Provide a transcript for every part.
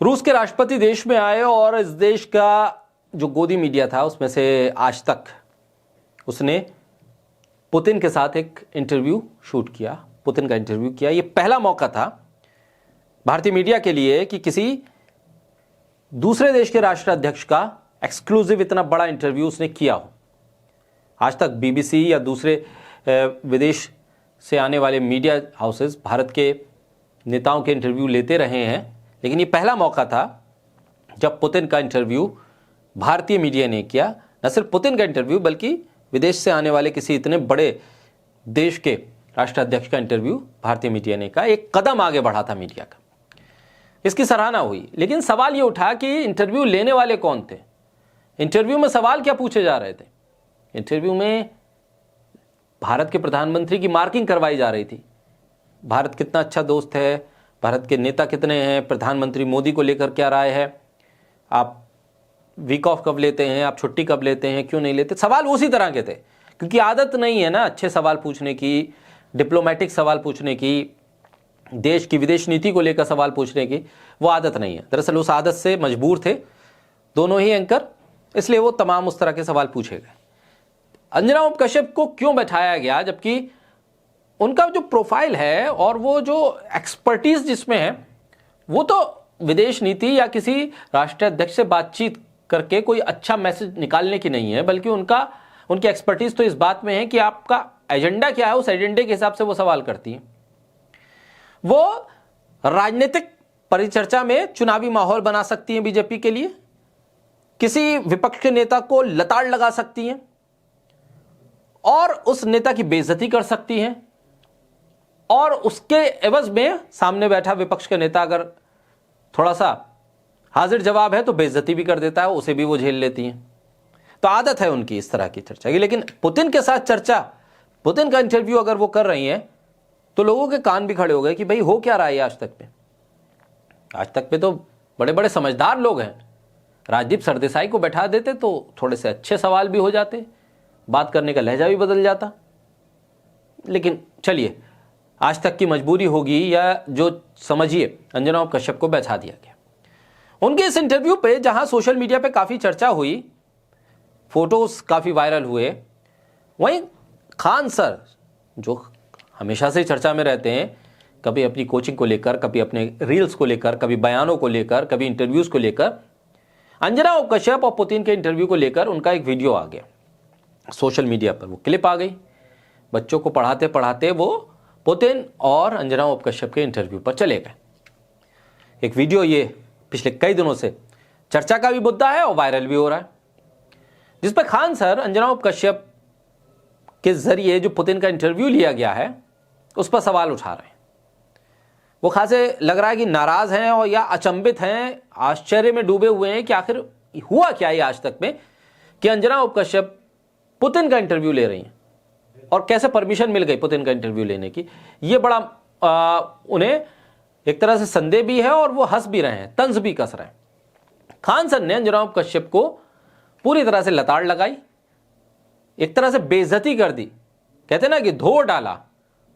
रूस के राष्ट्रपति देश में आए और इस देश का जो गोदी मीडिया था उसमें से आज तक उसने पुतिन के साथ एक इंटरव्यू शूट किया, पुतिन का इंटरव्यू किया। ये पहला मौका था भारतीय मीडिया के लिए कि किसी दूसरे देश के राष्ट्राध्यक्ष का एक्सक्लूसिव इतना बड़ा इंटरव्यू उसने किया हो। आज तक बीबीसी या दूसरे विदेश से आने वाले मीडिया हाउसेस भारत के नेताओं के इंटरव्यू लेते रहे हैं, लेकिन ये पहला मौका था जब पुतिन का इंटरव्यू भारतीय मीडिया ने किया। न सिर्फ पुतिन का इंटरव्यू बल्कि विदेश से आने वाले किसी इतने बड़े देश के राष्ट्राध्यक्ष का इंटरव्यू भारतीय मीडिया ने का एक कदम आगे बढ़ा था मीडिया का। इसकी सराहना हुई, लेकिन सवाल ये उठा कि इंटरव्यू लेने वाले कौन थे। इंटरव्यू में सवाल क्या पूछे जा रहे थे? इंटरव्यू में भारत के प्रधानमंत्री की मार्किंग करवाई जा रही थी। भारत कितना अच्छा दोस्त है, भारत के नेता कितने हैं, प्रधानमंत्री मोदी को लेकर क्या राय है, आप वीक ऑफ कब लेते हैं, आप छुट्टी कब लेते हैं, क्यों नहीं लेते। सवाल उसी तरह के थे, क्योंकि आदत नहीं है ना अच्छे सवाल पूछने की, डिप्लोमेटिक सवाल पूछने की, देश की विदेश नीति को लेकर सवाल पूछने की, वो आदत नहीं है। दरअसल उस आदत से मजबूर थे दोनों ही एंकर, इसलिए वो तमाम उस तरह के सवाल पूछे गए। अंजना कश्यप को क्यों बैठाया गया, जबकि उनका जो प्रोफाइल है और वो जो एक्सपर्टीज जिसमें है वो तो विदेश नीति या किसी राष्ट्राध्यक्ष से बातचीत करके कोई अच्छा मैसेज निकालने की नहीं है, बल्कि उनकी एक्सपर्टीज तो इस बात में है कि आपका एजेंडा क्या है, उस एजेंडे के हिसाब से वो सवाल करती हैं। वो राजनीतिक परिचर्चा में चुनावी माहौल बना सकती हैं बीजेपी के लिए, किसी विपक्ष के नेता को लताड़ लगा सकती हैं और उस नेता की बेइज्जती कर सकती हैं, और उसके एवज में सामने बैठा विपक्ष का नेता अगर थोड़ा सा हाजिर जवाब है तो बेइज्जती भी कर देता है, उसे भी वो झेल लेती हैं। तो आदत है उनकी इस तरह की चर्चा की। लेकिन पुतिन के साथ चर्चा, पुतिन का इंटरव्यू अगर वो कर रही हैं तो लोगों के कान भी खड़े हो गए कि भाई हो क्या रहा है आज तक पे। आज तक पे तो बड़े बड़े समझदार लोग हैं, राजदीप सरदेसाई को बैठा देते तो थोड़े से अच्छे सवाल भी हो जाते, बात करने का लहजा भी बदल जाता। लेकिन चलिए, आज तक की मजबूरी होगी या जो समझिए, अंजना कश्यप को बैठा दिया गया। उनके इस इंटरव्यू पे जहां सोशल मीडिया पे काफी चर्चा हुई, फोटोज काफी वायरल हुए, वहीं खान सर जो हमेशा से चर्चा में रहते हैं, कभी अपनी कोचिंग को लेकर, कभी अपने रील्स को लेकर, कभी बयानों को लेकर, कभी इंटरव्यूज को लेकर, अंजना कश्यप और पुतिन के इंटरव्यू को लेकर उनका एक वीडियो आ गया सोशल मीडिया पर, वो क्लिप आ गई। बच्चों को पढ़ाते पढ़ाते वो पुतिन और अंजना कश्यप के इंटरव्यू पर चले गए। एक वीडियो ये पिछले कई दिनों से चर्चा का भी मुद्दा है और वायरल भी हो रहा है, जिस पर खान सर अंजना कश्यप के जरिए जो पुतिन का इंटरव्यू लिया गया है उस पर सवाल उठा रहे हैं। वो खासे लग रहा है कि नाराज हैं और या अचंभित हैं, आश्चर्य में डूबे हुए हैं कि आखिर हुआ क्या है आज तक में कि अंजना कश्यप पुतिन का इंटरव्यू ले रही हैं और कैसे परमिशन मिल गई पुतिन का इंटरव्यू लेने की। ये बड़ा उन्हें एक तरह से संदेह भी है और वो हंस भी रहे हैं, तंज भी कस रहे हैं। खान सर ने अंजना कश्यप को पूरी तरह से लताड़ लगाई, एक तरह से बेइज्जती कर दी, कहते ना कि धो डाला,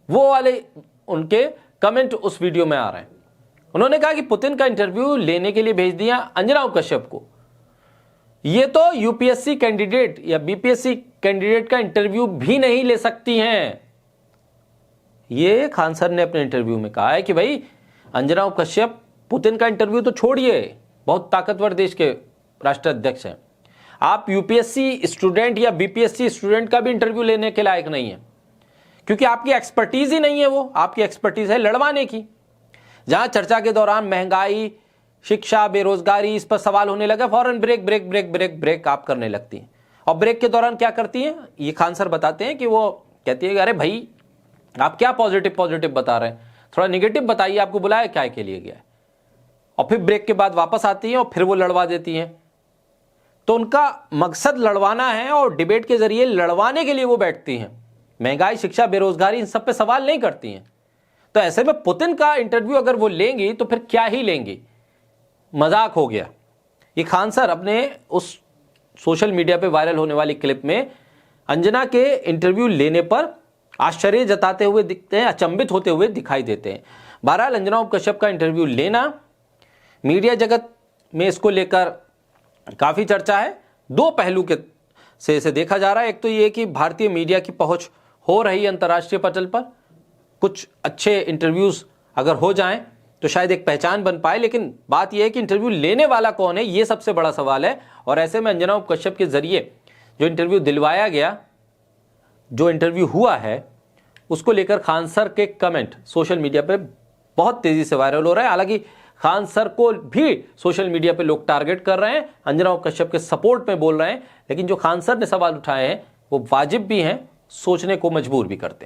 वो वाले उनके कमेंट उस वीडियो में आ रहे हैं। उन्होंने कहा कि पुतिन का इंटरव्यू लेने के लिए भेज दिया अंजना कश्यप को, ये तो यूपीएससी कैंडिडेट या बीपीएससी कैंडिडेट का इंटरव्यू भी नहीं ले सकती हैं। ये खान सर ने अपने इंटरव्यू में कहा है कि भाई अंजना कश्यप पुतिन का इंटरव्यू तो छोड़िए, बहुत ताकतवर देश के राष्ट्राध्यक्ष हैं, आप यूपीएससी स्टूडेंट या बीपीएससी स्टूडेंट का भी इंटरव्यू लेने के लायक नहीं है, क्योंकि आपकी एक्सपर्टीज ही नहीं है, वो आपकी एक्सपर्टीज है लड़वाने की। जहां चर्चा के दौरान महंगाई, शिक्षा, बेरोजगारी, इस पर सवाल होने लगा, फौरन break break break break break आप करने लगती हैं। और ब्रेक के दौरान क्या करती हैं, ये खान सर बताते हैं कि वो कहती है कि अरे भाई आप क्या पॉजिटिव पॉजिटिव बता रहे हैं, थोड़ा निगेटिव बताइए, आपको बुलाया क्या के लिए गया है। और फिर ब्रेक के बाद वापस आती हैं और फिर वो लड़वा देती हैं। तो उनका मकसद लड़वाना है और डिबेट के जरिए लड़वाने के लिए वो बैठती हैं। महंगाई, शिक्षा, बेरोजगारी, इन सब पे सवाल नहीं करती हैं। तो ऐसे में पुतिन का इंटरव्यू अगर वो लेंगी तो फिर क्या ही लेंगी, मजाक हो गया। ये खान सर अपने उस सोशल मीडिया पे वायरल होने वाली क्लिप में अंजना के इंटरव्यू लेने पर आश्चर्य जताते हुए दिखते हैं, अचंभित होते हुए दिखाई देते हैं। बहरहाल अंजना कश्यप का इंटरव्यू लेना मीडिया जगत में इसको लेकर काफ़ी चर्चा है। दो पहलू के से इसे देखा जा रहा है। एक तो ये कि भारतीय मीडिया की पहुंच हो रही है अंतर्राष्ट्रीय पटल पर, कुछ अच्छे इंटरव्यूज़ अगर हो जाएं तो शायद एक पहचान बन पाए, लेकिन बात यह है कि इंटरव्यू लेने वाला कौन है, ये सबसे बड़ा सवाल है। और ऐसे में अंजना कश्यप के जरिए जो इंटरव्यू दिलवाया गया, जो इंटरव्यू हुआ है, उसको लेकर खान सर के कमेंट सोशल मीडिया पे बहुत तेजी से वायरल हो रहा है। हालांकि खान सर को भी सोशल मीडिया पे लोग टारगेट कर रहे हैं, अंजना कश्यप के सपोर्ट में बोल रहे हैं, लेकिन जो खान सर ने सवाल उठाए हैं वो वाजिब भी हैं, सोचने को मजबूर भी करते हैं।